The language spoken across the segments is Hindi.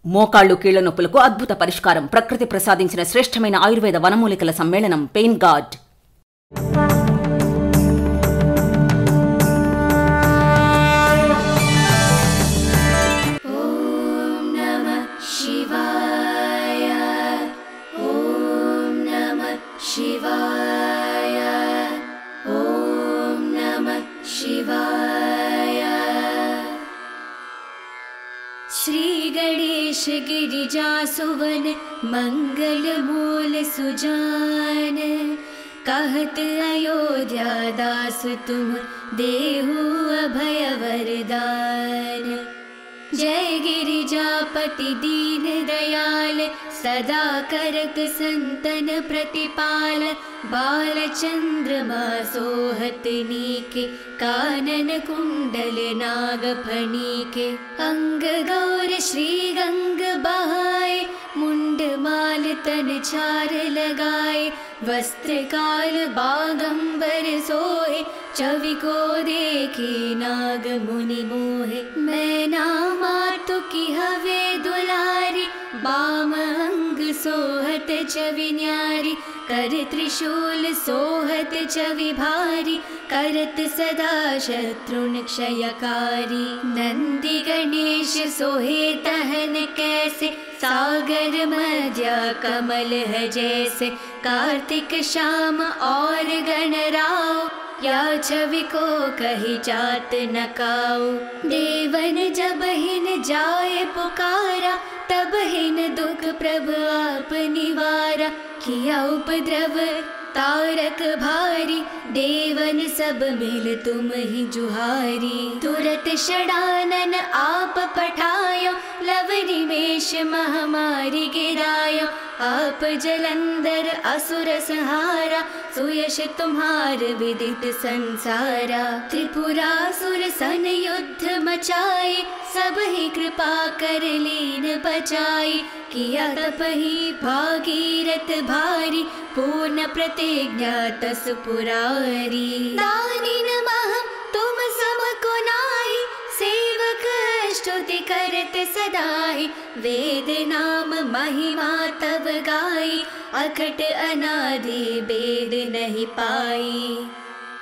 మోకాళ్లు కీళ్ల నొప్పులకు అద్భుత పరిష్కారం. ప్రకృతి ప్రసాదించిన శ్రేష్టమైన ఆయుర్వేద వనమూలికల సమ్మేళనం పెయిన్ గార్డ్. श्री गणेश गिरिजा सुवन मंगल मूल सुजान, कहत अयोध्या दास तुम देहु अभय वरदान। जय गिरिजापति दीन दयाल, सदा करत संतन प्रतिपाल। बाल चंद्रमा सोहत नीके, कानन कुंडल नाग फणीके। अंग गौर श्री गंग बहाए, मुंड माल तन चार लगाए। वस्त्र काल बागंबर सोहे, छवि को देखे नाग मुनि मोहे। मैना मातु की हवे दुलारी, बाम अंग सोहत छवि न्यारी। कर त्रिशूल सोहत छवि भारी, करत सदा शत्रुन क्षयकारी। नंदी गणेश सोहे तहन कैसे, सागर मध्या कमल है जैसे। कार्तिक श्याम और गणराव, या छवि को कही जात नकाओ। देवन जब हिन जाए पुकारा, तब हिन दुख प्रभु आप निवारा। किया उपद्रव तारक भारी, देवन सब मिल तुम ही जुहारी। तुरत षडानन आप पठायो, लव निमेष महामारी गिरायो। आप जलंधर असुर संहारा, सुयश तुम्हार विदित संसारा। त्रिपुरासुर सन युद्ध मचाए, सब ही कृपा कर लीन बचाई। किया तप ही भागीरथ भारी, पूर्ण प्रतिज्ञा तस पुरारी। दानी नमः तुम सम को नाहि, सेवक स्तुति करत सदाहि। वेद नाम महिमा तब गाई, अखट अनादि वेद नहीं पाई।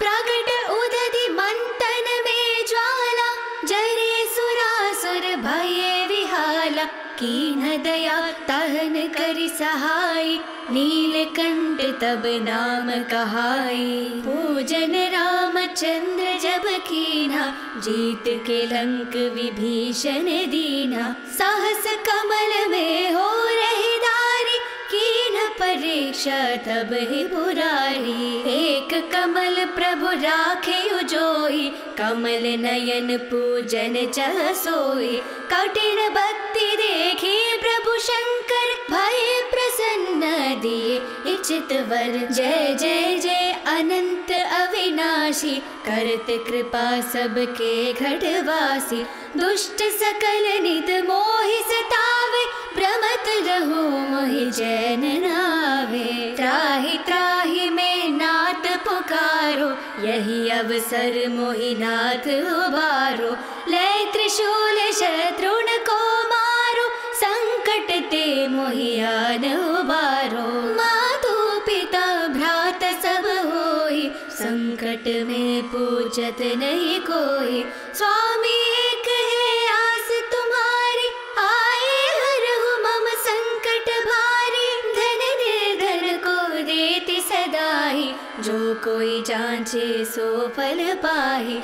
प्रगट उदधि मंथन में ज्वाला, जरे सुरासुर भये विहाला। कीन दया तहन करि सहाय, नीलकंठ तब नाम कहाई। पूजन रामचंद्र जब कीना, जीत के लंक विभीषण दीना। साहस कमल में हो रही दारी, कीन परीक्षा तब ही पुरारी। एक कमल प्रभु राखे उजोई, कमल नयन पूजन चह सोई। कठिन भक्ति देखी प्रभु शंकर, भय प्रसन्न दिए इच्छित वर। जय जय जय अनंत अविनाशी, करत कृपा सबके घटवासी। दुष्ट सकल नित मोहि सतावे, भ्रमत रहो मोहि जैन नावे। त्राहि त्राहि में नाथ पुकारो, यही अवसर मोहि नाथ उबारो। लय त्रिशूल शत्रुन को मारो, संकट ते मोहि आन उबारो। मातु पिता भ्रात सब होई, संकट में पूछत नहीं कोई। स्वामी एक है आस तुम्हारी, आए हरहु मम संकट भारी। धन निर्धन को देति सदाई, जो कोई जांचे सो फल पाहि।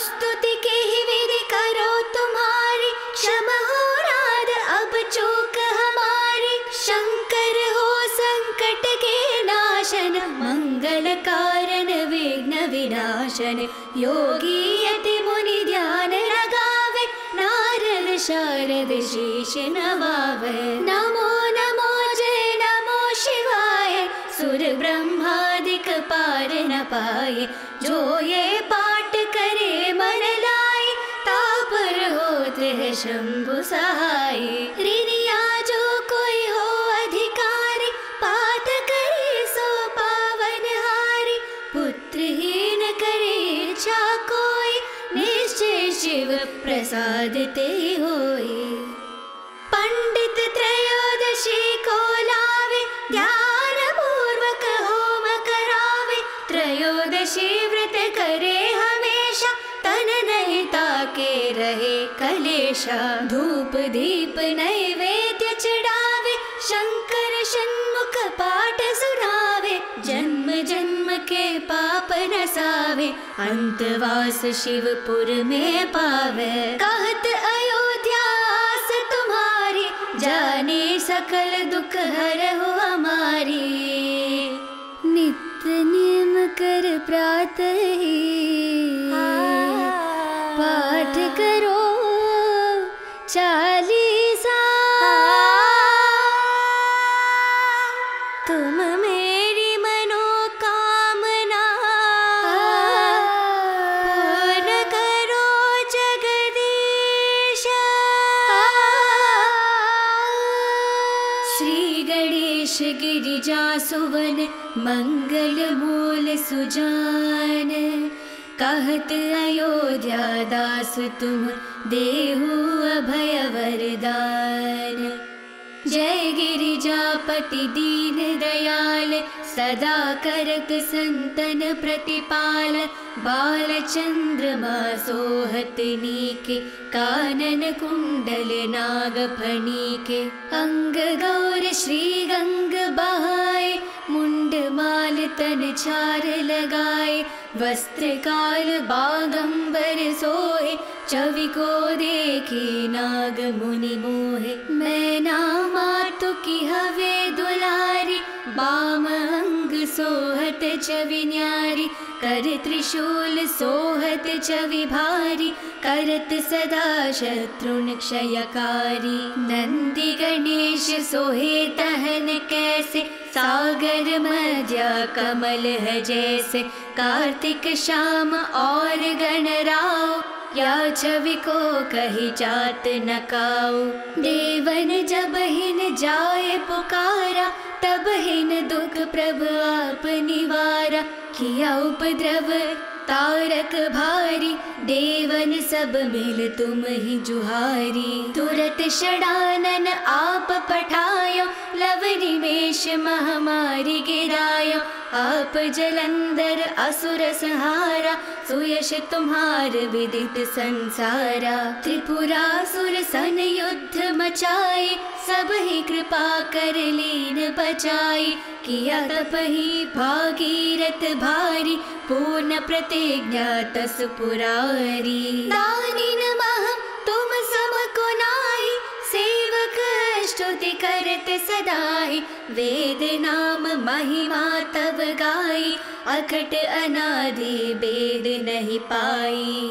स्तुति के ही विधि करो तुम्हारी, क्षमा हो राध अब चूक हमारी। शंकर हो संकट के नाशन, मंगल कारण विघ्न विनाशन। योगी यति मुनि ध्यान लगावे, नारद शारद शीश नवावे। नमो नमो जय नमो शिवाय, सुर ब्रह्मादिक पार न पाए। जो ये पाठ करे मन लाए, तापर होते है शंभु सहाय। ऋणिया जो कोई हो अधिकारी, पाठ करे सो पावन हारी। पुत्रहीन करे इच्छा कोई, निश्चय शिव प्रसाद ते होई। पंडित दीप नैवेद्य चढ़ावे, शंकर षण्मुख पाठ सुनावे, जन्म जन्म के पाप नसावे, अंतवास शिवपुर में पावे। कहत अयोध्या आस तुम्हारी, जाने सकल दुख हरहु हमारी। नित्य नियम कर प्रातः पाठ करो चालीसा, तुम मेरी मनोकामना पूर्ण करो जगदीश। श्री गणेश गिरिजा सुवन, मंगल मूल सुजान, कहत अयोध्या दास तुम, देहु अभय वरदान। जय गिरिजापति दीन दयाल, सदा करत संतन प्रतिपाल। बाल चंद्रमा सोहत नीके, कानन कुंडल नाग फणीके। अंग गौर श्री गंग बहाए, मुंड माल तन छार लगाए। वस्त्र काल बागंबर सोहे, छवि को देखे नाग मुनि मोहे। मैना मातु की हवे दुलारी, बाम अंग सोहत छवि न्यारी। कर त्रिशूल सोहत छवि भारी, करत सदा शत्रुन क्षयकारी। नंदी गणेश सोहे तहन कैसे, सागर मध्य कमल है जैसे। कार्तिक श्याम और गणराव, या छवि को कही जात न काऊ। देवन जब हिन जाए पुकारा, तब हिन दुख प्रभु आप निवारा। किया उपद्रव तारक भारी, देवन सब मिल तुम ही जुहारी। तुरत षडानन आप पठायो, लव निमेष महामारी गिरायो। आप जलंधर असुर संहारा, सुयश तुम्हार विदित संसारा। त्रिपुरासुर सन युद्ध मचाए, सब ही कृपा कर लीन बचाई। किया तप ही भागीरथ भारी, पूर्ण प्रतिज्ञा तस पुरारी। दानी नमः तुम सम को नाहि, सेवक स्तुति करत सदाई। वेद नाम महिमा तब गाई, अखट अनादि वेद नहीं पाई।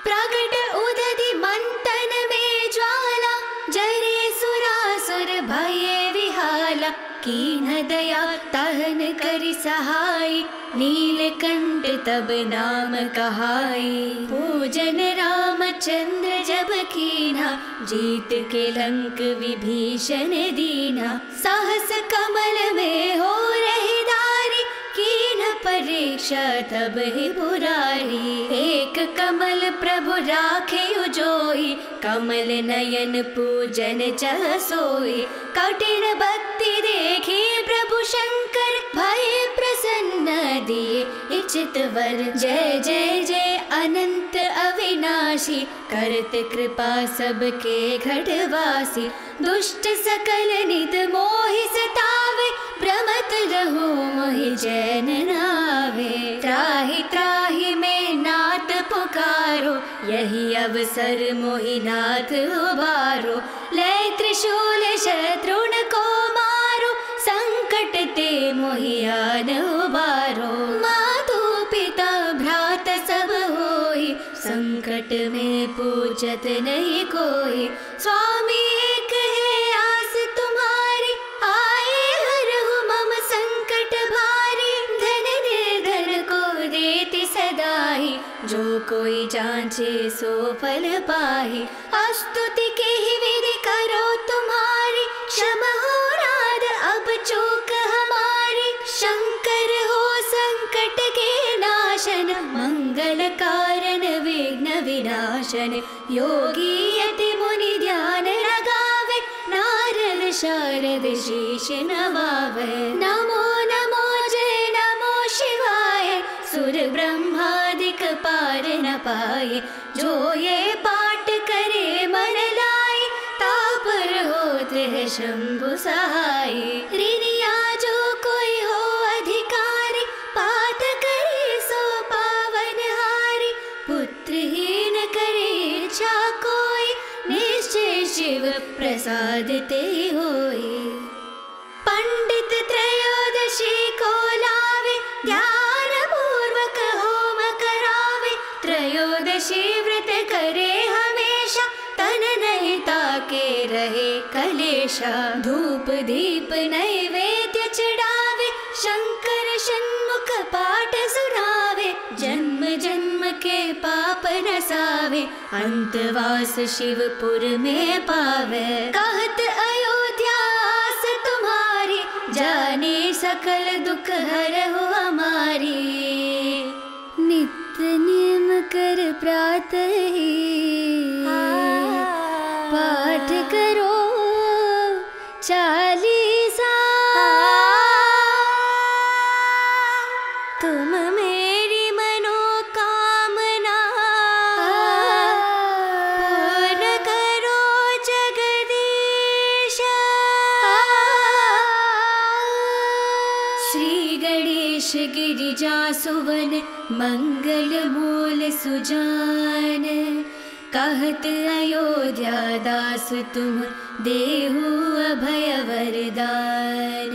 प्रगट उदधि मंथन में ज्वाला, जरे सुरासुर भये विहाला। कीन दया तहन करि सहाय, नीलकंठ तब नाम कहाई। पूजन रामचंद्र जब कीना, जीत के लंक विभीषण दीना। साहस कमल में हो रही दारी, कीन परीक्षा तब ही बुरारी। एक कमल प्रभु राखे उजोई, कमल नयन पूजन चह सोई। कठिन भक्ति देखी प्रभु शंकर, भय प्रसन्न दिए इच्छित वर। जय जय जय अनंत अविनाशी, करत कृपा सबके घटवासी। दुष्ट सकल नित मोहि सतावे, भ्रमत रहो मोहि जैन नावे। त्राहि त्राहि में नाथ पुकारो, यही अवसर मोहि नाथ उबारो। ले त्रिशूल शत्रुन को मारो, संकट ते मोहि आन उबारो। मातु पिता भ्रात सब होई, संकट में पूछत नहीं कोई। स्वामी एक है आस तुम्हारी, आए हरहु मम संकट भारी। धन निर्धन को देति सदाई, जो कोई जांचे सो फल पाहि। स्तुति के ही विधि करो तुम्हारी, क्षमा हो नाथ अब चूक हमारी। शंकर हो संकट के नाशन, मंगल कारण विघ्न विनाशन। योगी यति मुनि ध्यान लगावे, नारद शारद शीश नवावे। नमो नमो जय नमो शिवाय, सुर ब्रह्मादिक पार न पाए। जो ये पाठ करे मन लाए, ताप होत है शंभु सहाय। ऋणिया जो कोई हो अधिकारी, पात करे सो पावन हारी। पुत्रहीन करे इच्छा कोई, निश्चय शिव प्रसाद ते होई। पंडित त्रयोदशी को लावे, ध्यान पूर्वक होम करावे। त्रयोदशी व्रत करे हमेशा, तन नहीं ताके रहे कलेशा। धूप दीप नैवेद्य चढ़ावे, शंकर षण्मुख पाठ सुनावे। जन्म जन्म के पाप नसावे, अंतवास शिवपुर में पावे। कहत अयोध्या आस तुम्हारी, जाने सकल दुख हरहु हमारी। नित्य नियम कर प्रातः पाठ करो चालीसा। तुम मेरी मनोकामना पूर्ण करो जगदीश। श्री गणेश गिरिजा सुवन, मंगल मूल सुजान। कहत अयोध्या दास तुम, देहु अभय वरदान।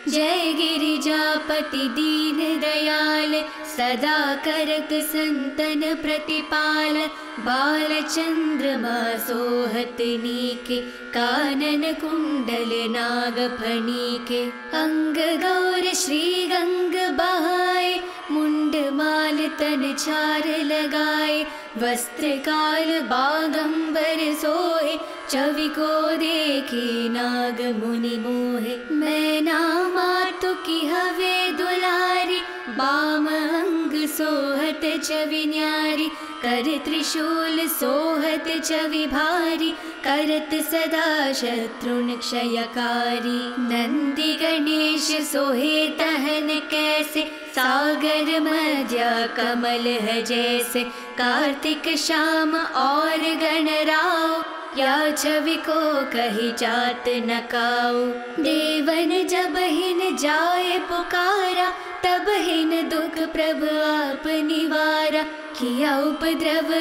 जय गिरिजापति दीन दयाल, सदा करत संतन प्रतिपाल। बाल चंद्रमा सोहत नीके, कानन कुंडल नाग फणीके। अंग गौर श्री गंग बहाए, मुंड माल तन चार लगाए। वस्त्र काल बागंबर सोहे, छवि को देखी नाग मुनि मोहे। मैना मातु की हवे दुलारी, बाम अंग सोहत छवि न्यारी। कर त्रिशूल सोहत छवि भारी, करत सदा शत्रुन क्षयकारी। नंदी गणेश सोहे तहन कैसे, सागर मध्या कमल है जैसे। कार्तिक श्याम और गणराव, या छवि को कही जात न काऊ। देवन जब हिन जाए पुकारा, तब हिन दुख प्रभु आप निवारा। किया उपद्रव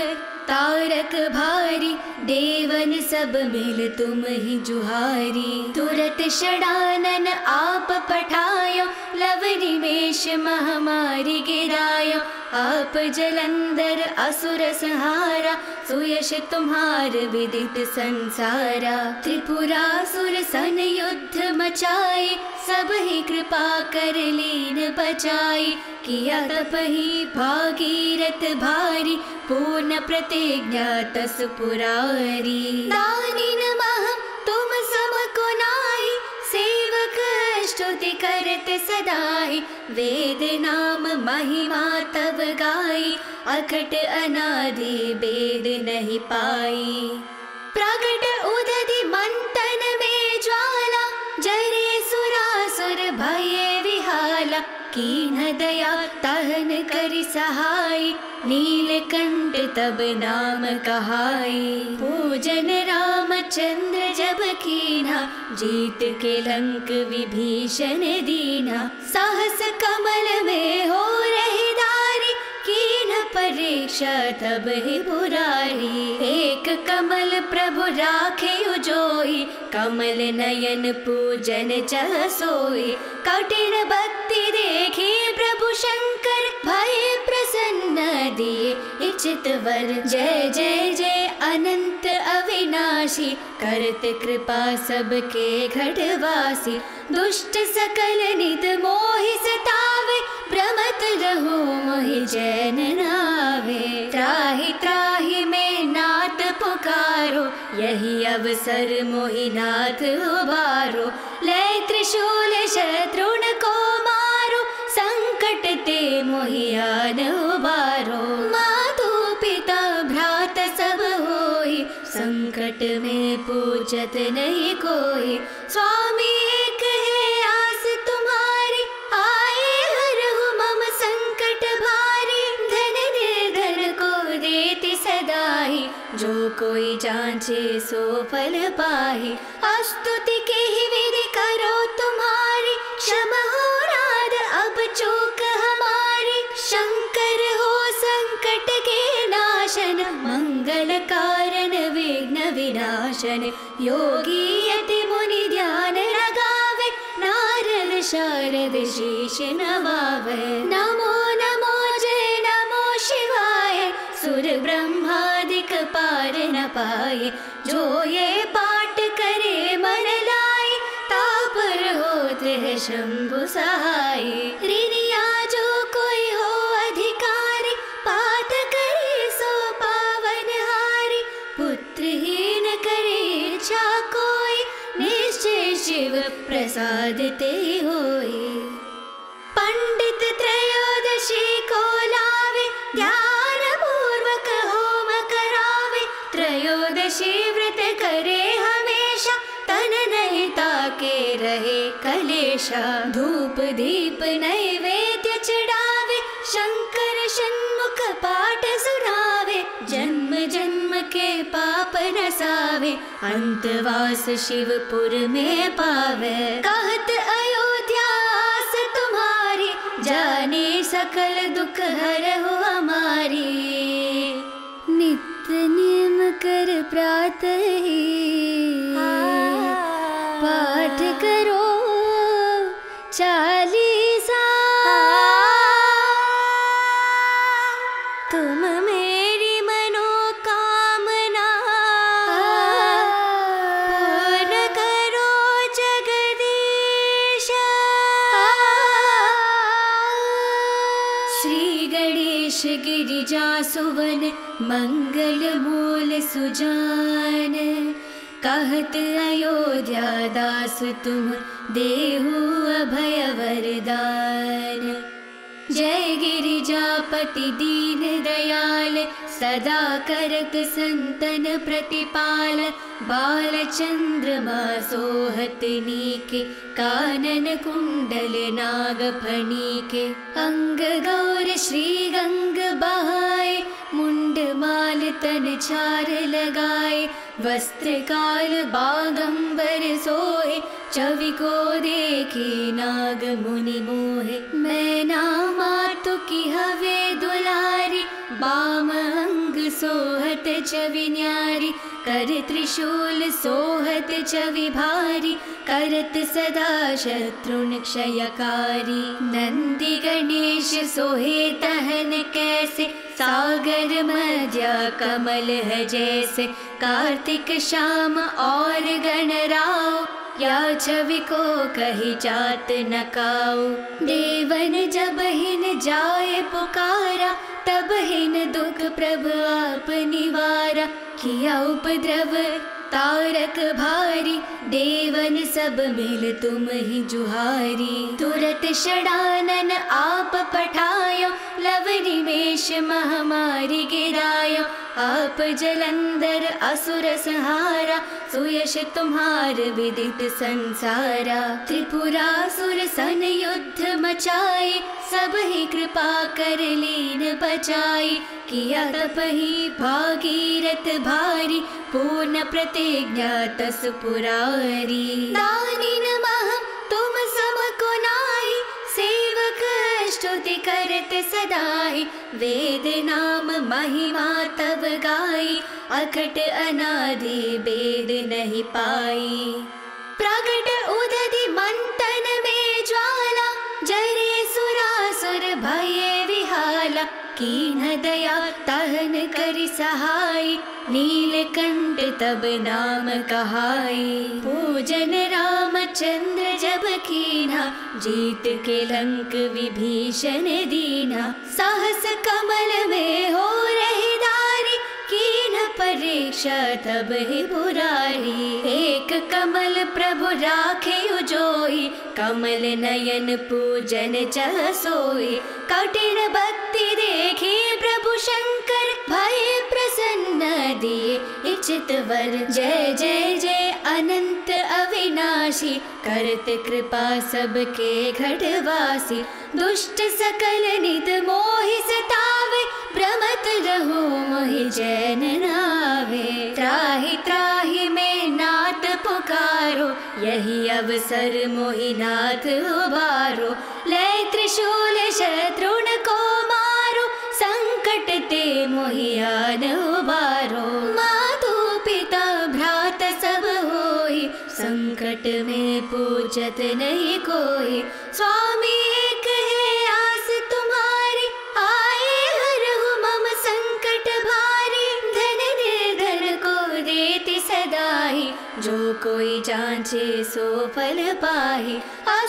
तारक भारी, देवन सब मिल तुम ही जुहारी। तुरत षडानन आप पठायो, लव निमेष महामारी गिरायो। आप जलंधर असुर संहारा, सुयश तुम्हार विदित संसारा। त्रिपुरासुर सन युद्ध मचाए, सब ही कृपा कर लीन बचाई। किया तप ही भागीरथ भारी, पूर्ण प्रतिज्ञा तस पुरारी। दानी नमः तुम सम को नाही, सेवक स्तुति करत सदाई। वेद नाम महिमा तब गाई, अखट अनादि वेद नहीं पाई। प्रगट उदधि मंथन में ज्वाला, जरे सुरासुर भये विहाला। कीन दया तहन करि सहाय, नीलकंठ तब नाम कहाई। पूजन रामचंद्र जब कीना, जीत के लंक विभीषण दीना। साहस कमल में हो रही धारी, कीन परीक्षा तब ही बुरारी। एक कमल प्रभु राखे उजोई, कमल नयन पूजन चह सोई। कठिन भक्ति देखी प्रभु शंकर, भय प्रसन्न दिए इच्छित वर। जय जय जय अनंत अविनाशी, करत कृपा सबके घटवासी। दुष्ट सकल नित मोहि सतावे, भ्रमत रहो मोहि जैन नावे। त्राहि त्राहि में नाथ पुकारो, यही अवसर मोहि नाथ उबारो। लय त्रिशूल शत्रुन को मारो, संकट ते मोहि आन उबारो। मातु पिता भ्रात सब होई, संकट में पूछत नहीं कोई। स्वामी एक है आस तुम्हारी, आए हरहु मम संकट भारी। धन निर्धन को देति सदाई, जो कोई जांचे सो फल पाहि। स्तुति के ही विधि करो तुम्हारी, क्षमा हो नाद अब चूक हमारी। शंकर हो संकट के नाशन, मंगल कारण विघ्न विनाशन। योगी यति मुनि ध्यान लगावे, नारद शारद शीश नवावे। नमो नमो जय नमो शिवाय, सुर ब्रह्मादिक पार न पाए। जो ये पाठ करे मन लाए, तापर होते है शंभु सहाय। ऋणिया जो कोई हो अधिकारी, पाठ करे सो पावन हारी। पुत्रहीन करे इच्छा कोई, निश्चय शिव प्रसाद ते होए। पंडित त्रयोदशी को लावे, ध्यान पूर्वक होम करावे। त्रयोदशी व्रत करे हमेशा, तन नहीं ताके रहे कलेशा। धूप दीप नैवेद्य चढ़ावे, शंकर षण्मुख पाठ सुनावे। जन्म जन्म के पाप नसावे, अंतवास शिवपुर में पावे। कहत अयोध्या आस तुम्हारी, जाने सकल दुख हरहु हमारी। नित्य नियम कर प्रातः ही, पाठ करो चालीसा। तुम मेरी मनोकामना पूर्ण करो जगदीश। श्री गणेश गिरिजा सुवन, मंगल मूल सुजान। कहत अयोध्या दास तुम, देहु अभय वरदान। जय गिरिजापति दीन दयाल, सदा करत संतन प्रतिपाल। बाल चंद्रमा सोहत नीके, कानन कुंडल नाग फणीके। अंग गौर श्री गंग बहाए, मुंड माल तन छार लगाए। वस्त्र काल बागंबर सोहे, छवि को देखी नाग मुनि मोहे। मैना मातु की हवे दुलारी, बाम अंग सोहत छवि न्यारी। कर त्रिशूल सोहत छवि भारी, करत सदा शत्रुन क्षयकारी। नंदी गणेश सोहे तहन कैसे, सागर मध्य कमल है जैसे। कार्तिक श्याम और गणराव, या छवि को कही जात न काऊ। देवन जब हिन जाए पुकारा, तब हिन दुख प्रभु आप निवारा। किया उपद्रव तारक भारी, देवन सब मिल तुम ही जुहारी। तुरत षडानन आप पठायो, लव निमेष महामारी गिरायो। आप जलंधर असुर संहारा, सुयश तुम्हार विदित संसारा। त्रिपुरासुर सन युद्ध मचाए, सब ही कृपा कर लीन बचाई। किया तप ही भागीरथ भारी, पूर्ण प्रतिज्ञा तस पुरारी। दानिन महम तुम सम को नाहि, सेवक स्तुति करत सदाई। वेद नाम महिमा तब गाई, अखट अनादि वेद नहीं पाई। प्रगट उदधि मंथन में ज्वाला, जरे सुरासुर भये विहाला। कीन दया तहन करि सहाय, नीलकंठ तब नाम कहाई। पूजन रामचंद्र जब कीना, जीत के लंक विभीषण दीना। साहस कमल में हो रही दारी, कीन परीक्षा तब ही बुरारी। एक कमल प्रभु राखे उजोई, कमल नयन पूजन चह सोई। कठिन भक्ति देखी प्रभु शंकर, भय प्रसन्न दिए इच्छित वर। जय जय जय अनंत अविनाशी, करत कृपा सबके घटवासी। दुष्ट सकल नित मोहि सतावे, भ्रमत रहो मोहि जैन नावे। त्राहि त्राहि में नाथ पुकार, उबारो, यही अवसर मोहिनाथ उबारो। ले त्रिशूल शत्रुन को मारो, संकट ते मोहियान उबारो। मातु पिता भ्रात सब होई, संकट में पूछत नहीं कोई। स्वामी एक है आस तुम्हारी, आए हरहु मम संकट भारी। धन निर्धन को देति सदाई, जो कोई जांचे सो फल पाहि।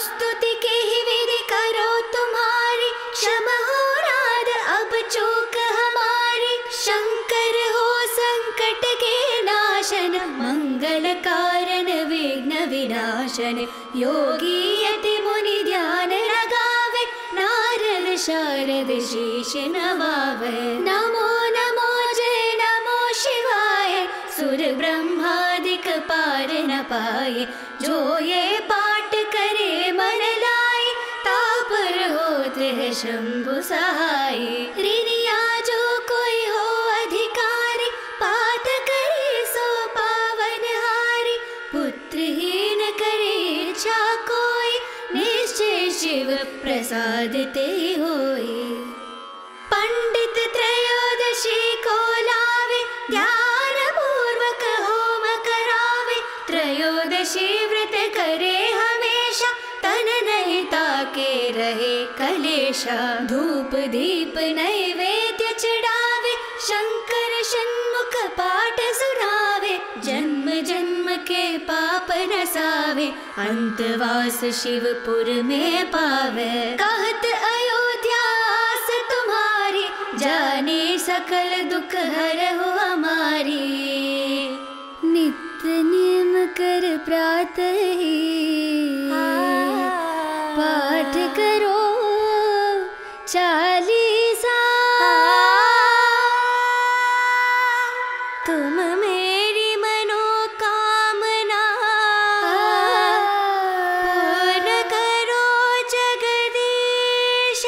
स्तुति के ही विधि करो तुम्हारी, क्षमा हो राध अब चूक हमारी। शंकर हो संकट के नाशन, मंगल कारण विघ्न विनाशन। योगी यति मुनि ध्यान लगावे, नारद शारद शीश नवावे। नमो नमो जय नमो शिवाय, सुर ब्रह्मादिक पार न पाए। जो ये पाठ करे मन लाए, तापर होत है शंभु सहाय। ऋणिया जो कोई हो अधिकारी, पाठ करे सो पावन हारी। पुत्रहीन करे इच्छा कोई, निश्चय शिव प्रसाद ते होई। पंडित त्रयोदशी को लावे, ध्यान पूर्वक होम करावे। त्रयोदशी व्रत करे हमेशा, तन नहीं ताके रहे कलेशा। धूप दीप नैवेद्य चढ़ावे, शंकर षण्मुख पाठ सुनावे। जन्म जन्म के पाप नसावे, अंतवास शिवपुर में पावे। कहत अयोध्या आस तुम्हारी, जाने सकल दुख हरहु हमारी। नित्य नियम कर प्रातः ही, पाठ करो चालीसा। तुम मेरी मनोकामना, पूर्ण करो जगदीश।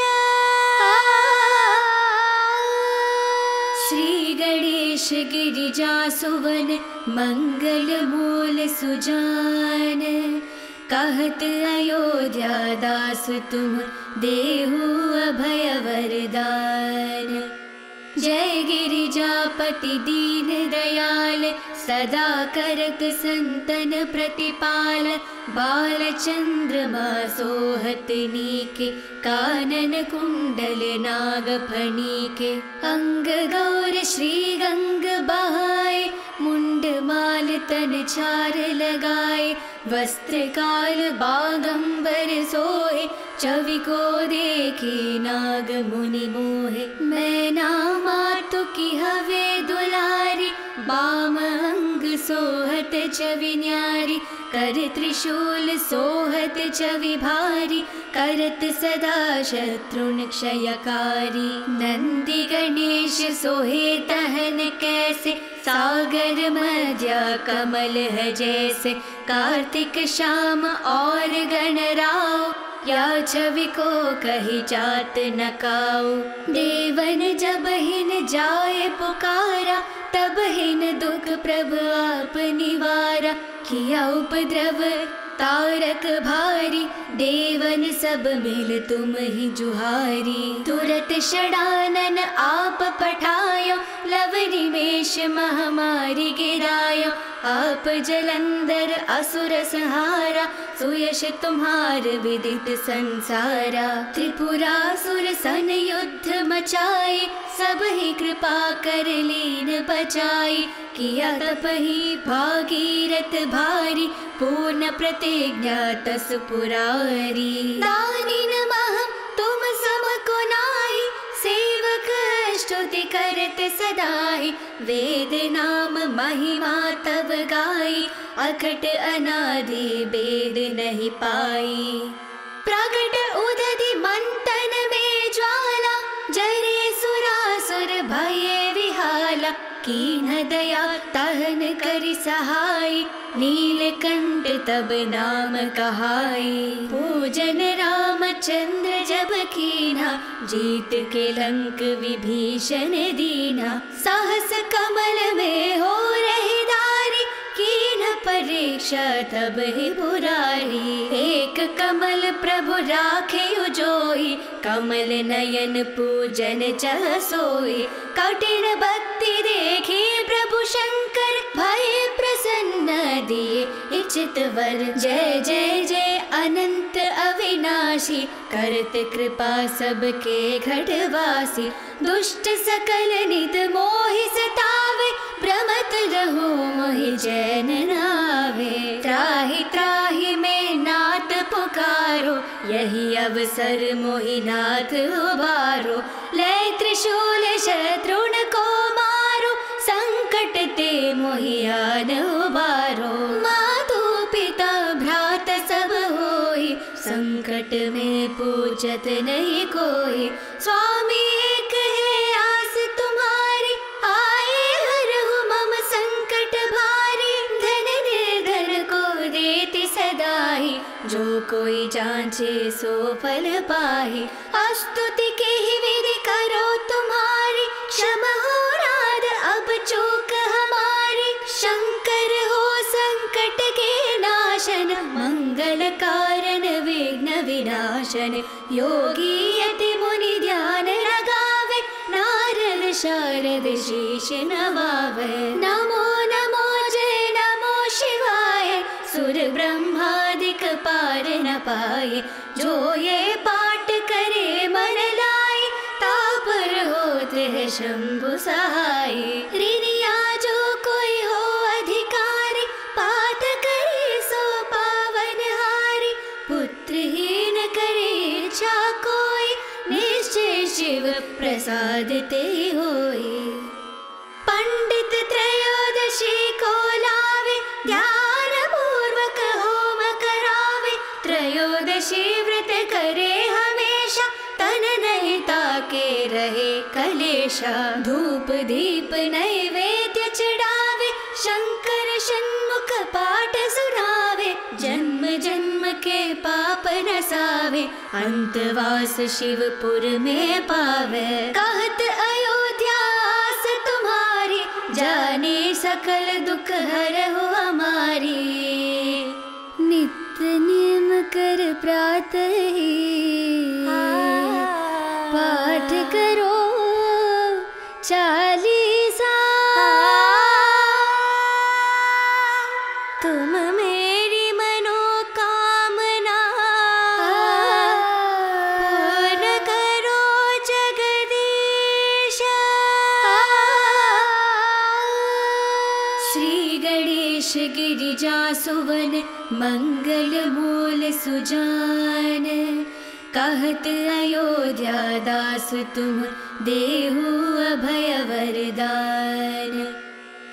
श्री गणेश गिरिजा सुवन, मंगल मूल सुजान। कहत अयोध्या दास तुम, देहु अभय वरदान। जय गिरिजापति दीन दयाल, सदा करत संतन प्रतिपाल। बाल चंद्रमा सोहत नीके, कानन कुंडल नाग फणीके। अंग गौर श्री गंग बहाए, मुंड माल तन चार लगाए। वस्त्र काल बागंबर सोहे, छवि को देखी नाग मुनि मोहे। मैना मातु की हवे दुलारी, बाम अंग सोहत छवि न्यारी। कर त्रिशूल सोहत छवि भारी, करत सदा शत्रुन क्षयकारी। नंदी गणेश सोहे तहन कैसे, सागर मध्या कमल है जैसे। कार्तिक श्याम और गणराव, या छवि को कही जात नकाओ। देवन जब हिन जाए पुकारा, तब हिन दुख प्रभु आप निवारा। किया उपद्रव तारक भारी, देवन सब मिल तुम ही जुहारी। तुरत षडानन आप पठायो, लव निमेष महामारी गिरायो। आप जलंधर असुर संहारा, सुयश तुम्हार विदित संसारा। त्रिपुरासुर सन युद्ध मचाए, सब ही कृपा कर लीन बचाई। किया तप ही भागीरथ भारी, पूर्ण प्रतिज्ञा तस पुरारी। दानी नमः तुम सम को नाहि, सेवक स्तुति करत सदाई। वेद नाम महिमा तब गाई, अखट अनादि वेद नहीं पाई। प्रकट उदधि मंथन में ज्वाला, जरे सुरासुर भये विहाला। कीन्ह दया तहन करि सहाय, नीलकंठ तब नाम कहाई। पूजन रामचंद्र जब कीन्हा, जीत के लंक विभीषण दीना। साहस कमल में हो रही दारी, कीन्ह परीक्षा तब ही बुरारी। एक कमल प्रभु राखे उजोई, कमल नयन पूजन चह सोई। कठिन भक्ति देखी प्रभु शंकर, भय प्रसन्न दिए इच्छित वर। जय जय जय अनंत अविनाशी, करत कृपा सबके घटवासी। दुष्ट सकल नित मोहि सतावे, भ्रमत रहो मोहि जैन नावे। त्राहि त्राहि में नाथ पुकारो, यही अवसर मोहि नाथ उबारो। ले त्रिशूल शत्रुन को मारो, संकट ते मोहि आन उबारो। मातु पिता भ्रात सब होई, संकट में पूछत नहीं कोई। स्वामी एक है आस तुम्हारी, आए हरहु मम संकट भारी। धन निर्धन को देति सदाई, जो कोई जांचे सो फल पाहि। स्तुति के ही विधि करो तुम्हारी, क्षमा हो नाथ अब चूक हमारी। शंकर हो संकट के नाशन, मंगल कारण विघ्न विनाशन। योगी यति मुनि ध्यान लगावे, नारद शारद शीश नवावे। नमो नमो जय नमो शिवाय, सुर ब्रह्मादिक पार न पाए। जो ये पाठ करे मन लाए, तापर होते है शंभु सहाय। ऋणिया जो कोई हो अधिकारी, पाठ करे सो पावन हारी। पुत्रहीन करे इच्छा कोई, निश्चय शिव प्रसाद ते होई। पंडित त्रयोदशी को लावे, ध्यान पूर्वक होम करावे। त्रयोदशी व्रत करे हमेशा, तन नहीं ताके रहे कलेशा। धूप दीप नैवेद्य चढ़ावे, शंकर षण्मुख पाठ सुनावे। जन्म जन्म के पाप नसावे, अंतवास शिवपुर में पावे। कहत अयोध्या आस तुम्हारी, जाने सकल दुख हरहु हमारी। नित्य नियम कर प्रातः ही, पाठ करो चालीसा। तुम मेरी मनोकामना, पूर्ण करो जगदीश। श्री गणेश गिरिजा सुवन, मंगल मूल सुजान। कहत अयोध्या दास तुम, देहु अभय वरदान।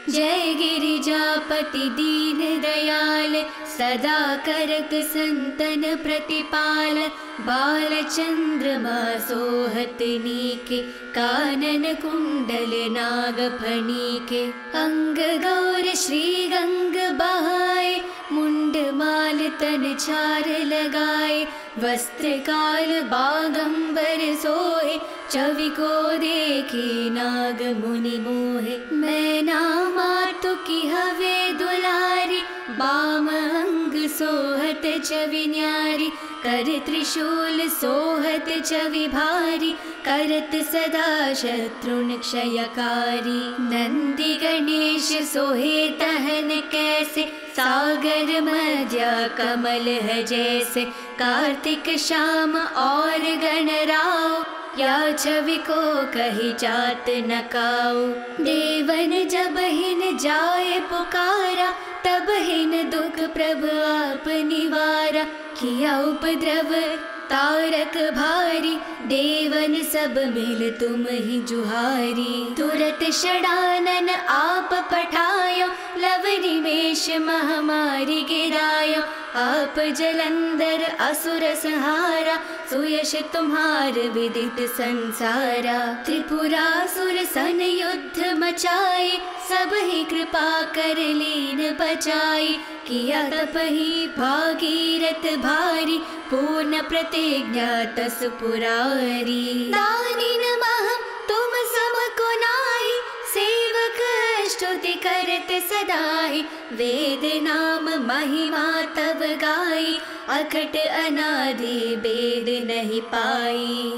जय गिरिजापति दीन दयाल, सदा करत संतन प्रतिपाल। बाल चंद्रमा सोहत नीके, कानन कुंडल नाग फणीके। अंग गौर श्री गंग बहाए, मुंड माल तन छार लगाए। वस्त्र काल बागंबर सोहे, छवि को देखी नाग मुनि मोहे। मैना मातु की हवे दुलारी, बाम अंग सोहत छवि न्यारी। कर त्रिशूल सोहत छवि भारी, करत सदा शत्रुन क्षयकारी। नंदी गणेश सोहे तहन कैसे, सागर मध्या कमल है जैसे। कार्तिक श्याम और गणराव, या छवि को कही जात न काऊ। देवन जब हिन जाए पुकारा, तब हिन दुख प्रभु आप निवारा। किया उपद्रव तारक भारी, देवन सब मिल तुम ही जुहारी। तुरत षडानन आप पठायो, लव निमेष महामारी गिरायो। आप जलंधर असुर संहारा, सुयश तुम्हार विदित संसारा। त्रिपुरासुर सन युद्ध मचाए, सब ही कृपा कर लीन बचाई। किया तप ही भागीरथ भारी, पूर्ण प्रतिज्ञा तस पुरारी। दानी नमः तुम सम को नाही, सेवक स्तुति करत सदाई, वेद नाम महिमा तब गाई, अखट अनादि वेद नहीं पाई।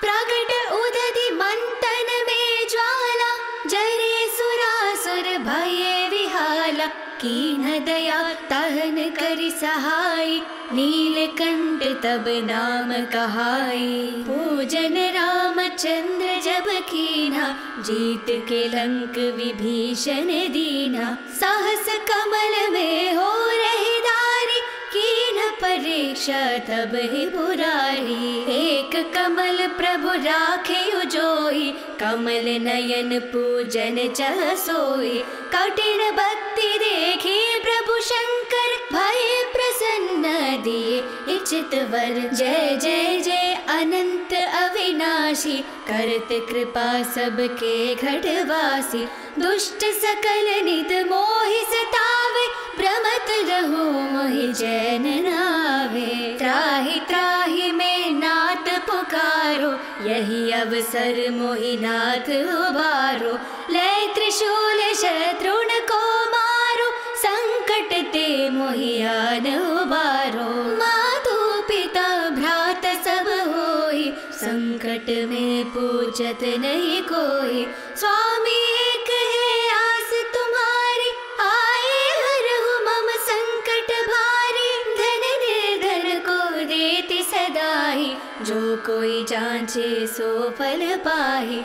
प्रगट उदधि मंथन में ज्वाला, जरे सुरासुर भये विहाला, कीन दया तहन करि सहाय, नीलकंठ तब नाम कहाई। पूजन रामचंद्र जब कीन्हा, जीत के लंक विभीषण दीन्हा, साहस कमल में हो रही दारी, कीन परीक्षा तब ही बुरारी। एक कमल प्रभु राखे उजोई, कमल नयन पूजन चह सोई, कठिन भक्ति देखी प्रभु शंकर, भय प्रसन्न दिए इच्छित वर। जय जय जय अनंत अविनाशी, करत कृपा सबके घटवासी, दुष्ट सकल नित मोहि सतावे, भ्रमत रहो मोहि जैन नावे। त्राहि त्राहि में नाथ पुकारो, यही अवसर मोहि नाथ उबारो, लय त्रिशूल शत्रुन को मारो, संकट ते मोहि आन उबारो। मातु पिता भ्रात सब होई, संकट में पूछत नहीं कोई, स्वामी एक है आस तुम्हारी, आए हरहु मम संकट भारी। धन निर्धन को देति सदाई, जो कोई जांचे सो फल पाहि।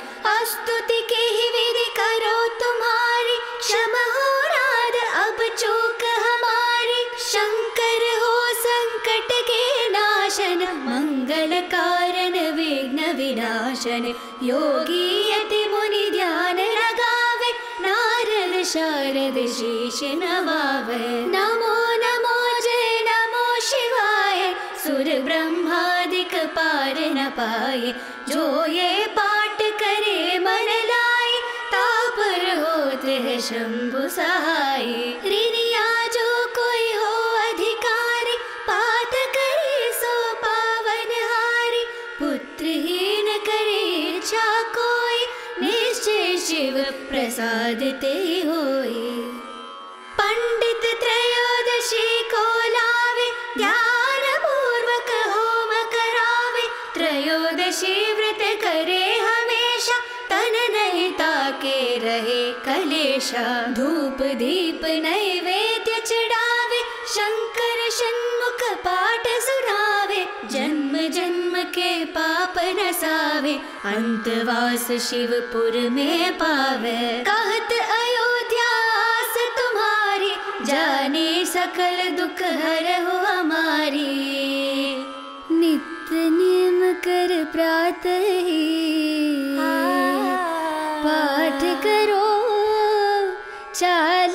स्तुति के ही विधि करो तुम्हारी, क्षमा हो राध अब चूक हमारी। शंकर हो संकट के नाशन, मंगल कारण विघ्न विनाशन। योगी यति मुनि ध्यान लगावे, नारद शारद शीश नवावे। नमो नमो जय नमो शिवाय, सुर ब्रह्मादिक पार न पाए। जो ये पाठ करे मन लाए, तापर होते है शंभु सहाय। ऋणिया जो कोई हो अधिकारी, पाठ करे सो पावन हारी। पुत्रहीन करे इच्छा कोई, निश्चय शिव प्रसाद ते होई। पंडित त्रयोदशी को लावे, ध्यान पूर्वक होम करावे। त्रयोदशी व्रत करे हमेशा, तन नहीं ताके रहे कलेशा। धूप दीप नैवेद्य चढ़ावे, शंकर षण्मुख पाठ सुनावे। जन्म जन्म के पाप नसावे, अंतवास शिवपुर में पावे। कहत अयोध्या आस तुम्हारी, जाने सकल दुख हरहु हमारी। नित्य नियम कर प्रातः ही, पाठ करो 4